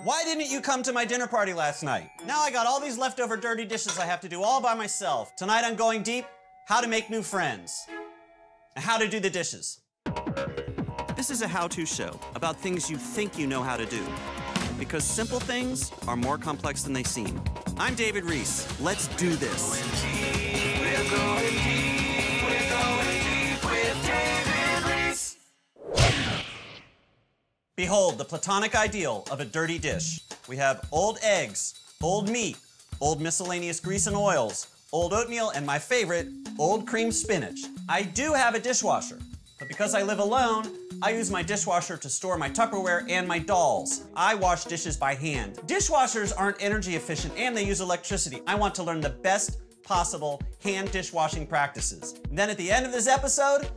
Why didn't you come to my dinner party last night? Now I got all these leftover dirty dishes I have to do all by myself. Tonight I'm going deep, how to make new friends. And how to do the dishes. This is a how-to show about things you think you know how to do. Because simple things are more complex than they seem. I'm David Rees. Let's do this. We're going deep with David Rees. Behold the platonic ideal of a dirty dish. We have old eggs, old meat, old miscellaneous grease and oils, old oatmeal, and my favorite, old cream spinach. I do have a dishwasher, but because I live alone, I use my dishwasher to store my Tupperware and my dolls. I wash dishes by hand. Dishwashers aren't energy efficient and they use electricity. I want to learn the best possible hand dishwashing practices. And then at the end of this episode,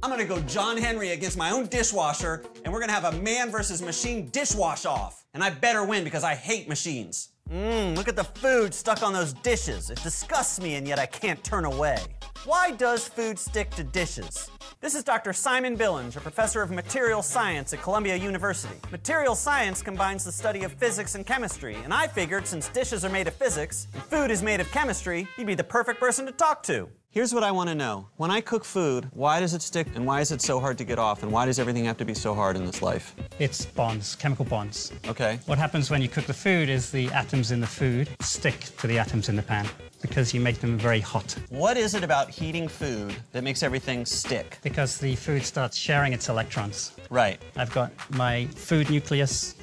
I'm gonna go John Henry against my own dishwasher, and we're gonna have a man versus machine dishwash off. And I better win because I hate machines. Look at the food stuck on those dishes. It disgusts me and yet I can't turn away. Why does food stick to dishes? This is Dr. Simon Billings, a professor of material science at Columbia University. Material science combines the study of physics and chemistry, and I figured since dishes are made of physics and food is made of chemistry, he'd be the perfect person to talk to. Here's what I want to know. When I cook food, why does it stick and why is it so hard to get off and why does everything have to be so hard in this life? It's bonds, chemical bonds. Okay. What happens when you cook the food is the atoms in the food stick to the atoms in the pan because you make them very hot. What is it about heating food that makes everything stick? Because the food starts sharing its electrons. Right. I've got my food nucleus,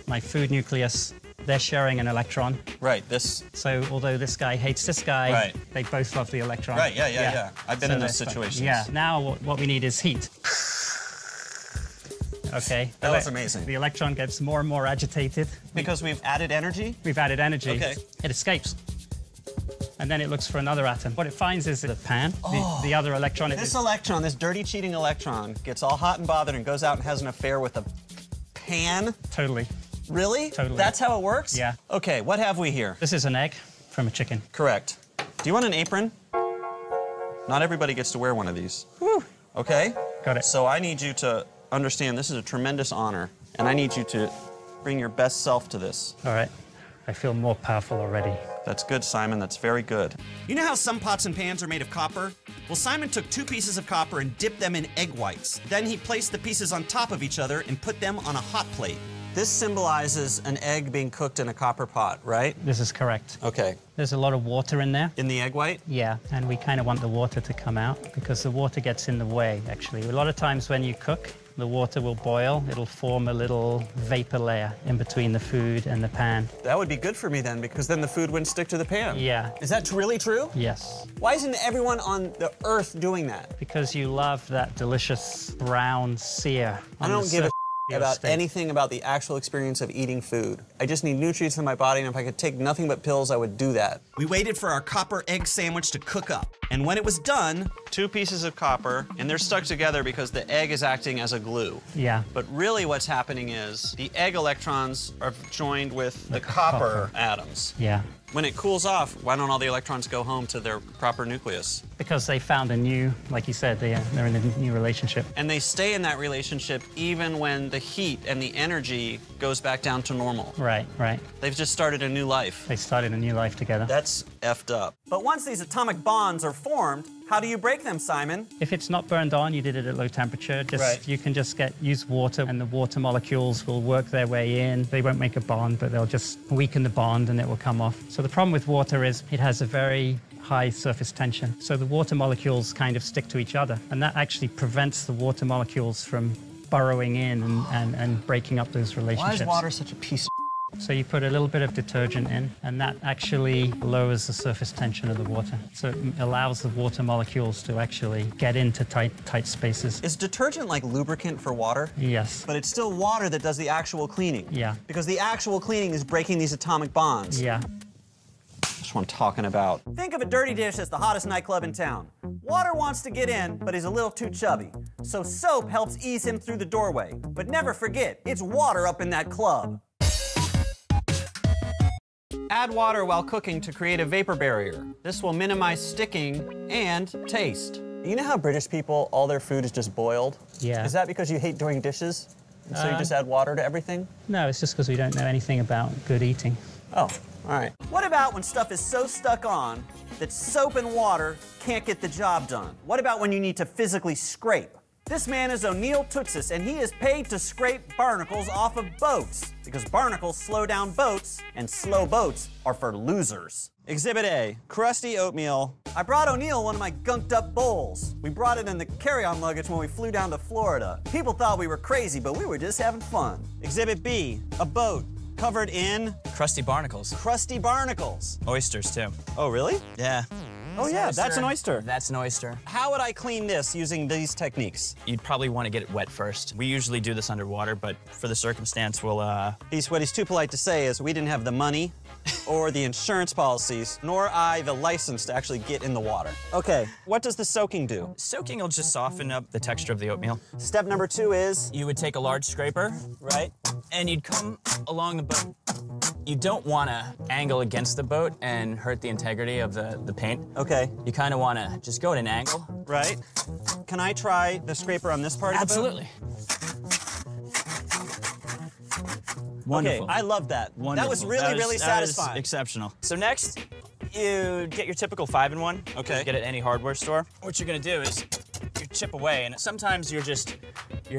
they're sharing an electron. Right, this... So although this guy hates this guy, right, they both love the electron. Right, yeah. I've been in those situations. Yeah, now what we need is heat. Okay. That was amazing. The electron gets more and more agitated. Because we've added energy? We've added energy. Okay. It escapes. And then it looks for another atom. What it finds is the pan, the other electron. This electron, this dirty, cheating electron, gets all hot and bothered and goes out and has an affair with a pan? Totally. Really? Totally. That's how it works? Yeah. Okay, what have we here? This is an egg from a chicken. Correct. Do you want an apron? Not everybody gets to wear one of these. Whew. Okay? Got it. So I need you to understand this is a tremendous honor, and I need you to bring your best self to this. All right. I feel more powerful already. That's good, Simon. That's very good. You know how some pots and pans are made of copper? Well, Simon took 2 pieces of copper and dipped them in egg whites. Then he placed the pieces on top of each other and put them on a hot plate. This symbolizes an egg being cooked in a copper pot, right? This is correct. Okay. There's a lot of water in there. In the egg white? Yeah, and we kind of want the water to come out because the water gets in the way, actually. A lot of times when you cook, the water will boil. It'll form a little vapor layer in between the food and the pan. That would be good for me then, because then the food wouldn't stick to the pan. Yeah. Is that really true? Yes. Why isn't everyone on the earth doing that? Because you love that delicious brown sear. I don't give a about anything about the actual experience of eating food. I just need nutrients in my body, and if I could take nothing but pills, I would do that. We waited for our copper egg sandwich to cook up, and when it was done, 2 pieces of copper, and they're stuck together because the egg is acting as a glue. Yeah. But really what's happening is the egg electrons are joined with the copper atoms. Yeah. When it cools off, why don't all the electrons go home to their proper nucleus? Because they found a new, like you said, they're in a new relationship. And they stay in that relationship even when the heat and the energy goes back down to normal. Right, right. They've just started a new life. They started a new life together. That's effed up. But once these atomic bonds are formed, how do you break them, Simon? If it's not burned on, you did it at low temperature. You can just use water, and the water molecules will work their way in. They won't make a bond, but they'll just weaken the bond and it will come off. So the problem with water is it has a very high surface tension. So the water molecules kind of stick to each other, and that actually prevents the water molecules from burrowing in and breaking up those relationships. Why is water such a piece of So you put a little bit of detergent in, and that actually lowers the surface tension of the water. So it allows the water molecules to actually get into tight spaces. Is detergent like lubricant for water? Yes. But it's still water that does the actual cleaning. Yeah. Because the actual cleaning is breaking these atomic bonds. Yeah. That's what I'm talking about. Think of a dirty dish as the hottest nightclub in town. Water wants to get in, but he's a little too chubby. So soap helps ease him through the doorway. But never forget, it's water up in that club. Add water while cooking to create a vapor barrier. This will minimize sticking and taste. You know how British people, all their food is just boiled? Yeah. Is that because you hate doing dishes? So you just add water to everything? No, it's just because we don't know anything about good eating. Oh, all right. What about when stuff is so stuck on that soap and water can't get the job done? What about when you need to physically scrape? This man is O'Neill Tootsis, and he is paid to scrape barnacles off of boats, because barnacles slow down boats, and slow boats are for losers. Exhibit A, crusty oatmeal. I brought O'Neill one of my gunked up bowls. We brought it in the carry-on luggage when we flew down to Florida. People thought we were crazy, but we were just having fun. Exhibit B, a boat covered in crusty barnacles. Crusty barnacles. Oysters, too. Oh, really? Yeah. Oh, yeah, that's an oyster. That's an oyster. How would I clean this using these techniques? You'd probably want to get it wet first. We usually do this underwater, but for the circumstance, we'll, What he's too polite to say is we didn't have the money or the insurance policies, nor I the license to actually get in the water. Okay, what does the soaking do? Soaking will just soften up the texture of the oatmeal. Step number 2 is? You would take a large scraper, right? And you'd come along the boat. You don't want to angle against the boat and hurt the integrity of the paint. Okay. You kind of want to just go at an angle. Right. Can I try the scraper on this part of the boat? Absolutely. Wonderful. Okay, I love that. Wonderful. That was really satisfying. That is exceptional. So next, you get your typical 5-in-1. Okay. You get it at any hardware store. What you're gonna do is you chip away, and sometimes you're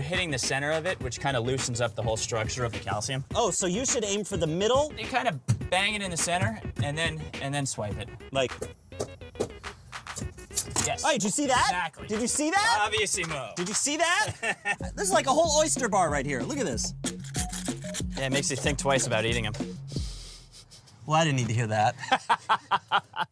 hitting the center of it, which kind of loosens up the whole structure of the calcium. Oh, so you should aim for the middle? You kind of bang it in the center, and then swipe it. Like. Yes. Oh, did you see that? Exactly. Did you see that? Bravissimo. Did you see that? This is like a whole oyster bar right here. Look at this. Yeah, it makes you think twice about eating them. Well, I didn't need to hear that.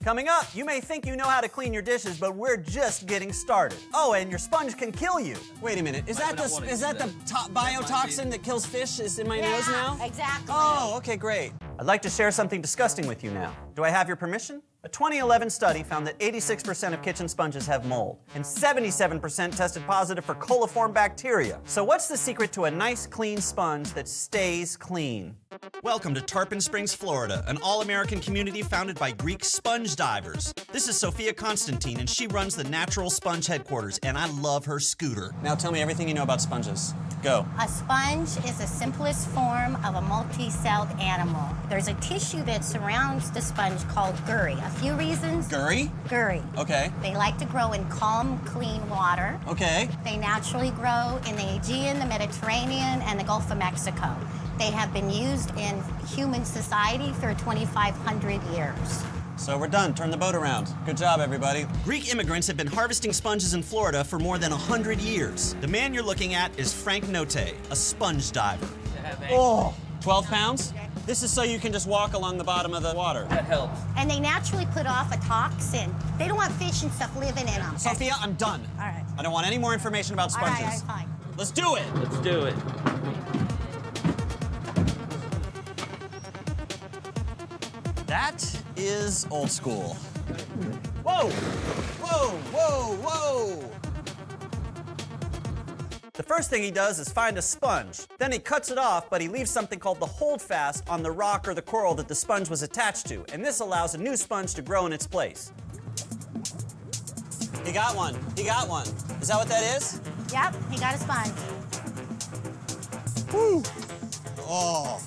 Coming up, you may think you know how to clean your dishes, but we're just getting started. Oh, and your sponge can kill you. Wait a minute, is that the biotoxin that kills fish is in my nose now? Exactly. Oh, okay, great. I'd like to share something disgusting with you now. Do I have your permission? A 2011 study found that 86% of kitchen sponges have mold, and 77% tested positive for coliform bacteria. So what's the secret to a nice, clean sponge that stays clean? Welcome to Tarpon Springs, Florida, an all-American community founded by Greek sponge divers. This is SOPHIA Constantine, and she runs the Natural Sponge headquarters, and I love her scooter. Now tell me everything you know about sponges. Go. A sponge is the simplest form of a multi-celled animal. There's a tissue that surrounds the sponge called gurry. A few reasons. Gurry? Gurry. Okay. They like to grow in calm, clean water. Okay. They naturally grow in the Aegean, the Mediterranean, and the Gulf of Mexico. They have been used in human society for 2,500 years. So we're done. Turn the boat around. Good job, everybody. Greek immigrants have been harvesting sponges in Florida for more than 100 years. The man you're looking at is Frank Note, a sponge diver. Oh, 12 pounds? This is so you can just walk along the bottom of the water. That helps. And they naturally put off a toxin. They don't want fish and stuff living in them. Sophia, I'm done. All right. I don't want any more information about sponges. All right, fine. Let's do it. Let's do it. That is old school. Whoa! Whoa, whoa, whoa! The first thing he does is find a sponge. Then he cuts it off, but he leaves something called the holdfast on the rock or the coral that the sponge was attached to, and this allows a new sponge to grow in its place. He got one. He got one. Is that what that is? Yep, he got a sponge. Woo! Oh.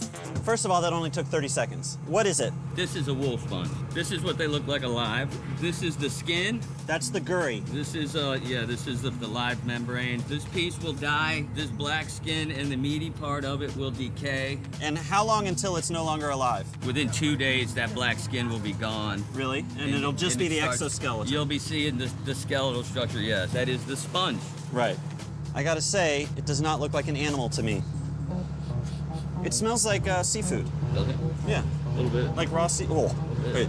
First of all, that only took 30 seconds. What is it? This is a wool sponge. This is what they look like alive. This is the skin. That's the gurry. This is, this is the live membrane. This piece will die. This black skin and the meaty part of it will decay. And how long until it's no longer alive? Within 2 days, that black skin will be gone. Really? And it'll just be the exoskeleton? You'll be seeing the skeletal structure, yes. That is the sponge. Right. I gotta say, it does not look like an animal to me. It smells like seafood. Does it? Yeah. A little bit. Like raw sea. Oh, wait.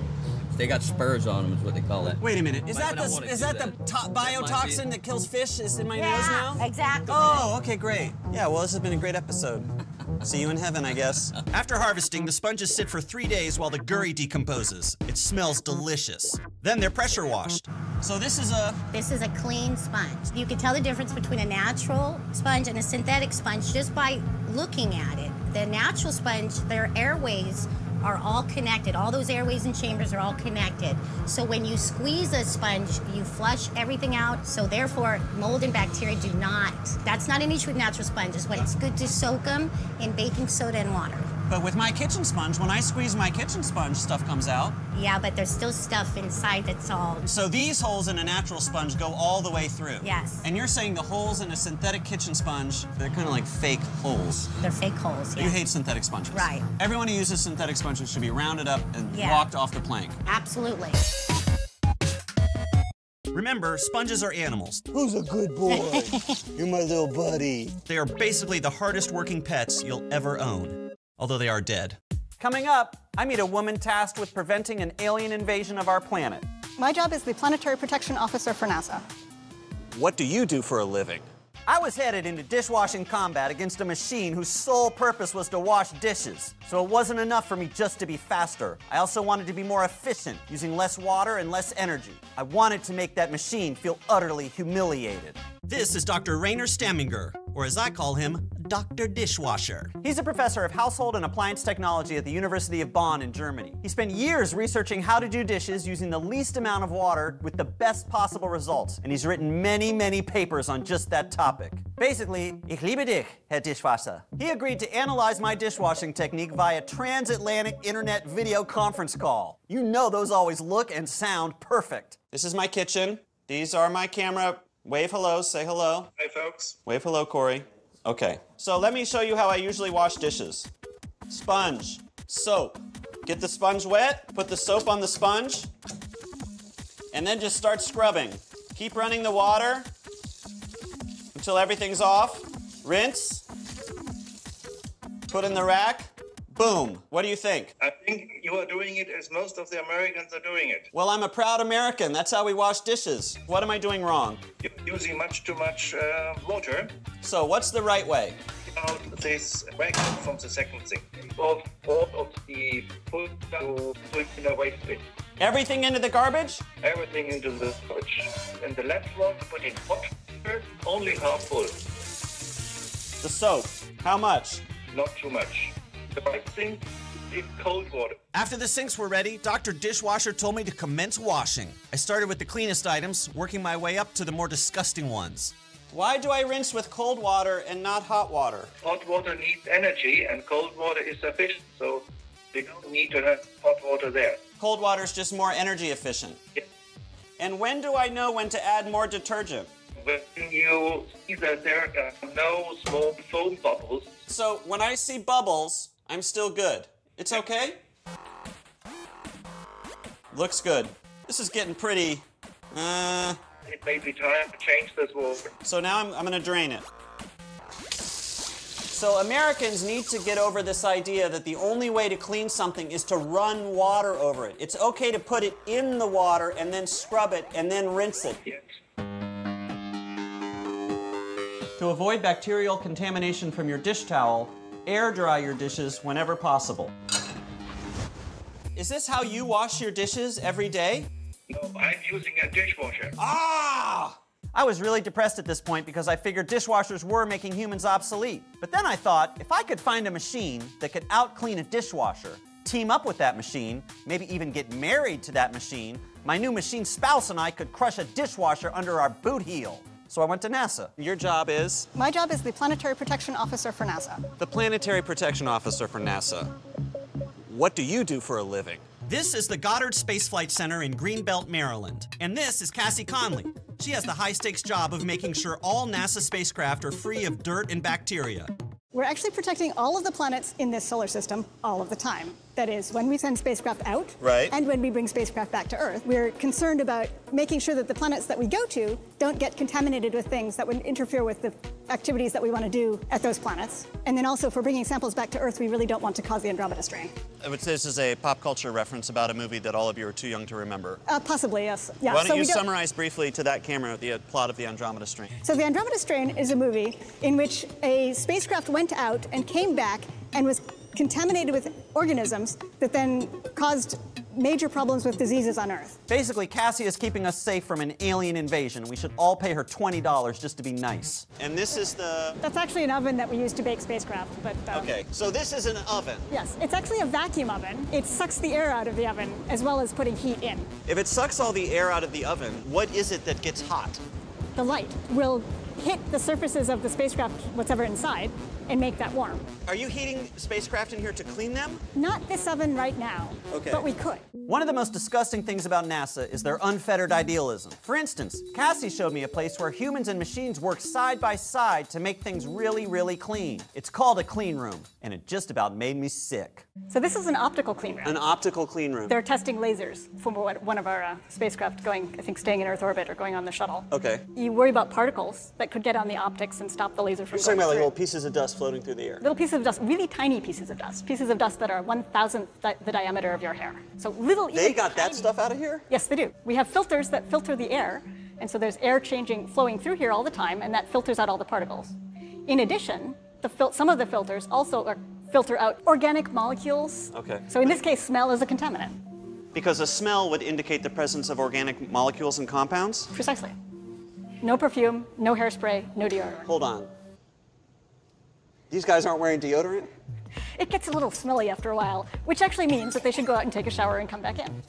They got spurs on them, is what they call that. Wait a minute. Is that Might not the wanna is do that the that. biotoxin that kills fish is in my nose now? Exactly. Oh, okay, great. Yeah, well, this has been a great episode. See you in heaven, I guess. After harvesting, the sponges sit for 3 days while the gurry decomposes. It smells delicious. Then they're pressure washed. So this is a... This is a clean sponge. You can tell the difference between a natural sponge and a synthetic sponge just by looking at it. The natural sponge, their airways are all connected. All those airways and chambers are all connected. So when you squeeze a sponge, you flush everything out. So therefore, mold and bacteria do not. That's not an issue with natural sponges, but it's good to soak them in baking soda and water. But with my kitchen sponge, when I squeeze my kitchen sponge, stuff comes out. Yeah, but there's still stuff inside that's all... So these holes in a natural sponge go all the way through? Yes. And you're saying the holes in a synthetic kitchen sponge, they're kind of like fake holes. They're fake holes, yes. You hate synthetic sponges. Right. Everyone who uses synthetic sponges should be rounded up and Yeah. walked off the plank. Absolutely. Remember, sponges are animals. Who's a good boy? You're my little buddy. They are basically the hardest working pets you'll ever own, although they are dead. Coming up, I meet a woman tasked with preventing an alien invasion of our planet. My job is the Planetary Protection Officer for NASA. What do you do for a living? I was headed into dishwashing combat against a machine whose sole purpose was to wash dishes. So it wasn't enough for me just to be faster. I also wanted to be more efficient, using less water and less energy. I wanted to make that machine feel utterly humiliated. This is Dr. Rainer Stamminger, or as I call him, Dr. Dishwasher. He's a professor of household and appliance technology at the University of Bonn in Germany. He spent years researching how to do dishes using the least amount of water with the best possible results, and he's written many, many papers on just that topic. Basically, ich liebe dich, Herr Dishwasher. He agreed to analyze my dishwashing technique via transatlantic internet video conference call. You know those always look and sound perfect. This is my kitchen. These are my camera. Wave hello, say hello. Hi, folks. Wave hello, Corey. Okay, so let me show you how I usually wash dishes. Sponge, soap. Get the sponge wet, put the soap on the sponge, and then just start scrubbing. Keep running the water until everything's off. Rinse, put in the rack, boom. What do you think? I think you are doing it as most of the Americans are doing it. Well, I'm a proud American. That's how we wash dishes. What am I doing wrong? You're using much too much water. So what's the right way? Out this vacuum from the second sink. All of the food to put in a waste bin. Everything into the garbage? Everything into the garbage. And the left one, put in hot water, only half full. The soap, how much? Not too much. The right sink in cold water. After the sinks were ready, Dr. Dishwasher told me to commence washing. I started with the cleanest items, working my way up to the more disgusting ones. Why do I rinse with cold water and not hot water? Hot water needs energy and cold water is sufficient, so you don't need to have hot water there. Cold water is just more energy efficient. Yeah. And when do I know when to add more detergent? When you see that there are no small foam bubbles. So when I see bubbles, I'm still good. It's okay? Looks good. This is getting pretty, It may be time to change this water. So now I'm gonna drain it. So Americans need to get over this idea that the only way to clean something is to run water over it. It's okay to put it in the water and then scrub it and then rinse it. Yes. To avoid bacterial contamination from your dish towel, air dry your dishes whenever possible. Is this how you wash your dishes every day? No, I'm using a dishwasher. Ah! I was really depressed at this point because I figured dishwashers were making humans obsolete. But then I thought, if I could find a machine that could out-clean a dishwasher, team up with that machine, maybe even get married to that machine, my new machine spouse and I could crush a dishwasher under our boot heel. So I went to NASA. Your job is? My job is the Planetary Protection Officer for NASA. The Planetary Protection Officer for NASA. What do you do for a living? This is the Goddard Space Flight Center in Greenbelt, Maryland. And this is Cassie Conley. She has the high-stakes job of making sure all NASA spacecraft are free of dirt and bacteria. We're actually protecting all of the planets in this solar system all of the time. That is, when we send spacecraft out, Right. and when we bring spacecraft back to Earth, we're concerned about making sure that the planets that we go to don't get contaminated with things that would interfere with the activities that we want to do at those planets. And then also, if we're bringing samples back to Earth, we really don't want to cause the Andromeda strain. This is a pop culture reference about a movie that all of you are too young to remember. Possibly, yes. Yeah, Why don't so you we don't- summarize briefly to that camera the plot of the Andromeda Strain? So the Andromeda Strain is a movie in which a spacecraft went out and came back and was contaminated with organisms that then caused major problems with diseases on Earth. Basically, Cassie is keeping us safe from an alien invasion. We should all pay her $20 just to be nice. And this is the... That's actually an oven that we use to bake spacecraft, but... Okay, so this is an oven. Yes, it's actually a vacuum oven. It sucks the air out of the oven, as well as putting heat in. If it sucks all the air out of the oven, what is it that gets hot? The light will hit the surfaces of the spacecraft, whatever inside, and make that warm. Are you heating spacecraft in here to clean them? Not this oven right now, okay, but we could. One of the most disgusting things about NASA is their unfettered idealism. For instance, Cassie showed me a place where humans and machines work side by side to make things really, really clean. It's called a clean room, and it just about made me sick. So this is an optical clean room. An optical clean room. They're testing lasers from one of our spacecraft going, I think, staying in Earth orbit or going on the shuttle. Okay. You worry about particles that could get on the optics and stop the laser from going through. You're talking about like little pieces of dust floating through the air. Little pieces of dust, really tiny pieces of dust that are 1,000th the diameter of your hair. So little. They got that stuff out of here? Yes, they do. We have filters that filter the air, and so there's air flowing through here all the time, and that filters out all the particles. In addition, some of the filters also filter out organic molecules. Okay. So in this case, smell is a contaminant. Because a smell would indicate the presence of organic molecules and compounds? Precisely. No perfume, no hairspray, no deodorant. Hold on. These guys aren't wearing deodorant? It gets a little smelly after a while, which actually means that they should go out and take a shower and come back in.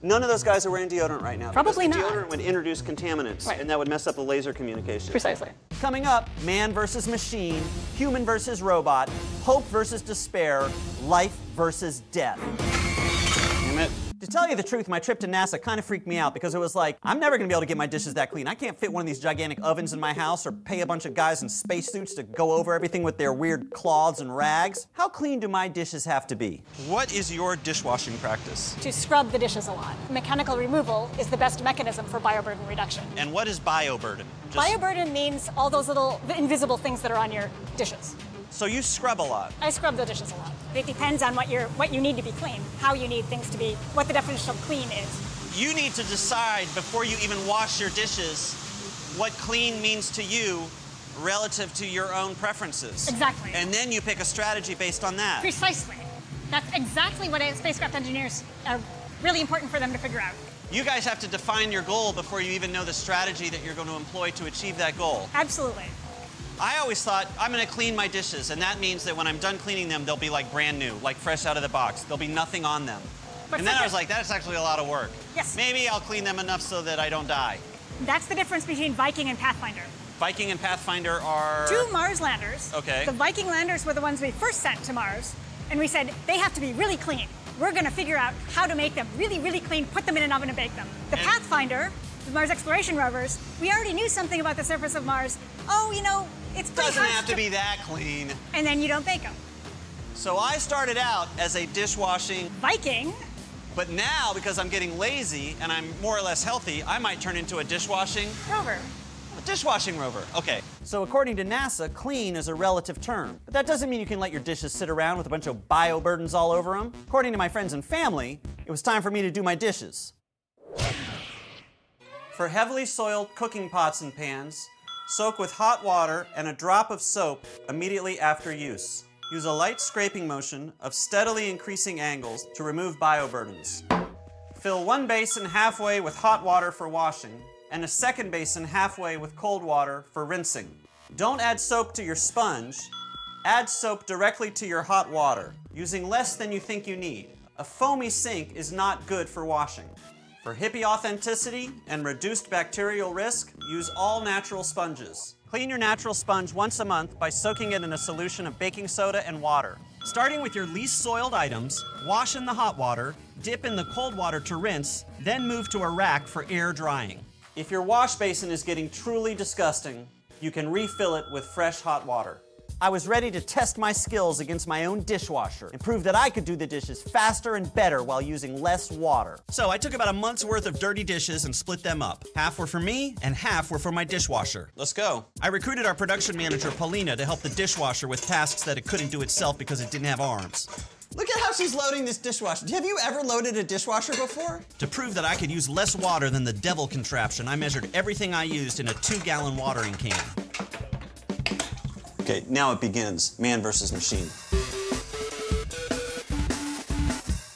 None of those guys are wearing deodorant right now. Probably because not. Deodorant would introduce contaminants, right, and that would mess up the laser communication. Precisely. Coming up, man versus machine, human versus robot, hope versus despair, life versus death. Damn it. To tell you the truth, my trip to NASA kind of freaked me out because it was like, I'm never gonna be able to get my dishes that clean. I can't fit one of these gigantic ovens in my house or pay a bunch of guys in spacesuits to go over everything with their weird cloths and rags. How clean do my dishes have to be? What is your dishwashing practice? To scrub the dishes a lot. Mechanical removal is the best mechanism for bioburden reduction. And what is bioburden? Bioburden means all those little invisible things that are on your dishes. So you scrub a lot? I scrub the dishes a lot. It depends on what you need to be clean, how you need things to be, what the definition of clean is. You need to decide before you even wash your dishes what clean means to you relative to your own preferences. Exactly. And then you pick a strategy based on that. Precisely. That's exactly what spacecraft engineers are really important for them to figure out. You guys have to define your goal before you even know the strategy that you're going to employ to achieve that goal. Absolutely. I always thought, I'm going to clean my dishes, and that means that when I'm done cleaning them, they'll be like brand new, like fresh out of the box. There'll be nothing on them. And then I was like, that's actually a lot of work. Yes. Maybe I'll clean them enough so that I don't die. That's the difference between Viking and Pathfinder. Viking and Pathfinder are... 2 Mars landers. Okay. The Viking landers were the ones we first sent to Mars, and we said, they have to be really clean. We're going to figure out how to make them really, really clean, put them in an oven and bake them. The Pathfinder, the Mars exploration rovers, we already knew something about the surface of Mars. Oh, you know, it's pretty doesn't have to be that clean. And then you don't bake them. So I started out as a dishwashing Viking. But now, because I'm getting lazy and I'm more or less healthy, I might turn into a dishwashing rover. A dishwashing rover. Okay. So according to NASA, clean is a relative term. But that doesn't mean you can let your dishes sit around with a bunch of bioburdens all over them. According to my friends and family, it was time for me to do my dishes. For heavily soiled cooking pots and pans, soak with hot water and a drop of soap immediately after use. Use a light scraping motion of steadily increasing angles to remove bioburdens. Fill one basin halfway with hot water for washing, and a second basin halfway with cold water for rinsing. Don't add soap to your sponge. Add soap directly to your hot water, using less than you think you need. A foamy sink is not good for washing. For hippie authenticity and reduced bacterial risk, use all natural sponges. Clean your natural sponge once a month by soaking it in a solution of baking soda and water. Starting with your least soiled items, wash in the hot water, dip in the cold water to rinse, then move to a rack for air drying. If your wash basin is getting truly disgusting, you can refill it with fresh hot water. I was ready to test my skills against my own dishwasher and prove that I could do the dishes faster and better while using less water. So I took about a month's worth of dirty dishes and split them up. Half were for me and half were for my dishwasher. Let's go. I recruited our production manager, Paulina, to help the dishwasher with tasks that it couldn't do itself because it didn't have arms. Look at how she's loading this dishwasher. Have you ever loaded a dishwasher before? To prove that I could use less water than the devil contraption, I measured everything I used in a 2-gallon watering can. Okay, now it begins. Man versus machine.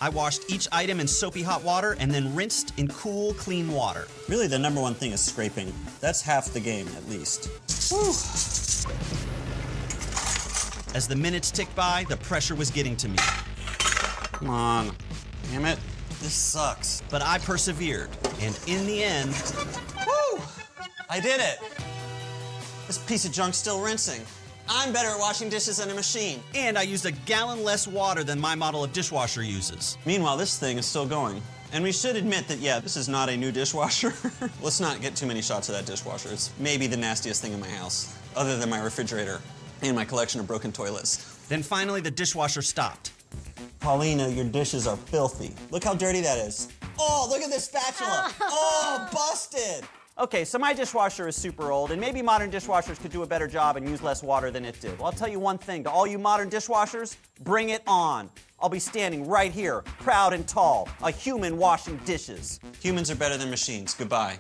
I washed each item in soapy hot water and then rinsed in cool, clean water. Really, the number one thing is scraping. That's half the game, at least. Whew. As the minutes ticked by, the pressure was getting to me. Come on. Damn it. This sucks. But I persevered, and in the end, woo! I did it. This piece of junk's still rinsing. I'm better at washing dishes than a machine. And I used a gallon less water than my model of dishwasher uses. Meanwhile, this thing is still going. And we should admit that, yeah, this is not a new dishwasher. Let's not get too many shots of that dishwasher. It's maybe the nastiest thing in my house, other than my refrigerator and my collection of broken toilets. Then finally, the dishwasher stopped. Paulina, your dishes are filthy. Look how dirty that is. Oh, look at this spatula. Oh, busted. Okay, so my dishwasher is super old, and maybe modern dishwashers could do a better job and use less water than it did. Well, I'll tell you one thing, to all you modern dishwashers, bring it on. I'll be standing right here, proud and tall, a human washing dishes. Humans are better than machines. Goodbye.